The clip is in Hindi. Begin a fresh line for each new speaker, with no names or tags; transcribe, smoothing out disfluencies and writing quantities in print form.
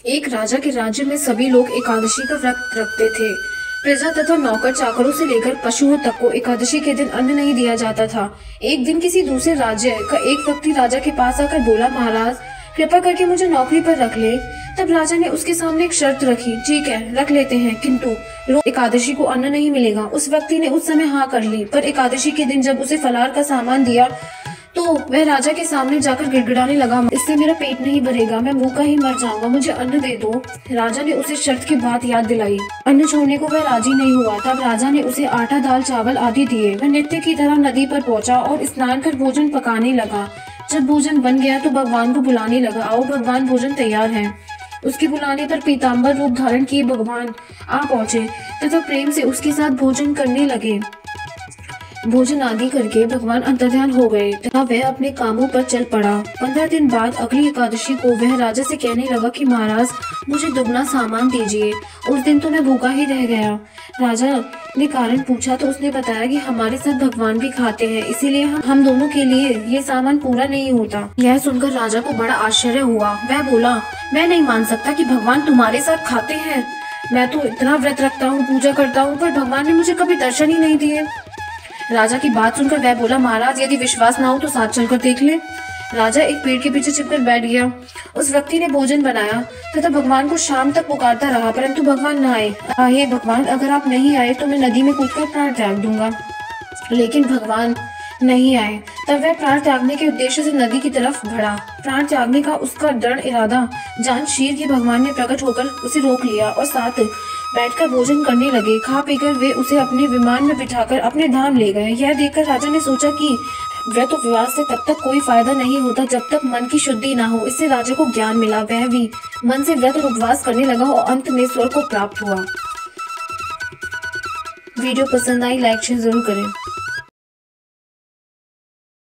एक राजा के राज्य में सभी लोग एकादशी का व्रत रखते थे। प्रजा तथा नौकर चाकरों से लेकर पशुओं तक को एकादशी के दिन अन्न नहीं दिया जाता था। एक दिन किसी दूसरे राज्य का एक व्यक्ति राजा के पास आकर बोला, महाराज कृपा करके मुझे नौकरी पर रख ले। तब राजा ने उसके सामने एक शर्त रखी। ठीक है, रख लेते हैं, किंतु रोज एकादशी को अन्न नहीं मिलेगा। उस व्यक्ति ने उस समय हाँ कर ली, पर एकादशी के दिन जब उसे फलाहार का सामान दिया तो वह राजा के सामने जाकर गिड़गिड़ाने लगा, इससे मेरा पेट नहीं भरेगा, मैं भूखा ही मर जाऊंगा, मुझे अन्न दे दो। राजा ने उसे शर्त की बात याद दिलाई। अन्न छोड़ने को वह राजी नहीं हुआ। तब राजा ने उसे आटा, दाल, चावल आदि दिए। वह नित्य की तरह नदी पर पहुंचा और स्नान कर भोजन पकाने लगा। जब भोजन बन गया तो भगवान को बुलाने लगा, आओ भगवान, भोजन तैयार है। उसके बुलाने पर पीताम्बर रूप धारण किए भगवान आ पहुंचे तथा प्रेम से उसके साथ भोजन करने लगे। भोजन आदि करके भगवान अंतर्ध्यान हो गए तथा वह अपने कामों पर चल पड़ा। 15 दिन बाद अगली एकादशी को वह राजा से कहने लगा कि महाराज मुझे दुगना सामान दीजिए। उस दिन तो मैं भूखा ही रह गया। राजा ने कारण पूछा तो उसने बताया कि हमारे साथ भगवान भी खाते हैं, इसीलिए हम दोनों के लिए ये सामान पूरा नहीं होता। यह सुनकर राजा को बड़ा आश्चर्य हुआ। वह बोला, मैं नहीं मान सकता कि भगवान तुम्हारे साथ खाते हैं। मैं तो इतना व्रत रखता हूँ, पूजा करता हूँ, पर भगवान ने मुझे कभी दर्शन ही नहीं दिए। राजा की बात सुनकर वह बोला, महाराज यदि विश्वास ना हो तो साथ चलकर देख ले। राजा एक पेड़ के पीछे छिपकर बैठ गया। उस व्यक्ति ने भोजन बनाया तथा भगवान को शाम तक पुकारता रहा, परंतु भगवान न आए। हे भगवान, अगर आप नहीं आए तो मैं नदी में कूदकर प्राण त्याग दूंगा। लेकिन भगवान नहीं आए। तब वह प्राण त्यागने के उद्देश्य से नदी की तरफ बढ़ा। प्राण त्यागने का उसका दृढ़ इरादा जान शीर के भगवान ने प्रकट होकर उसे रोक लिया और साथ बैठकर भोजन करने लगे। खा पीकर वे उसे अपने विमान में बिठाकर अपने धाम ले गए। यह देखकर राजा ने सोचा कि व्रत उपवास से तब तक कोई फायदा नहीं होता जब तक मन की शुद्धि ना हो। इससे राजा को ज्ञान मिला। वह भी मन से व्रत और उपवास करने लगा और अंत में स्वर्ग को प्राप्त हुआ। वीडियो पसंद आई, लाइक शेयर जरूर करें।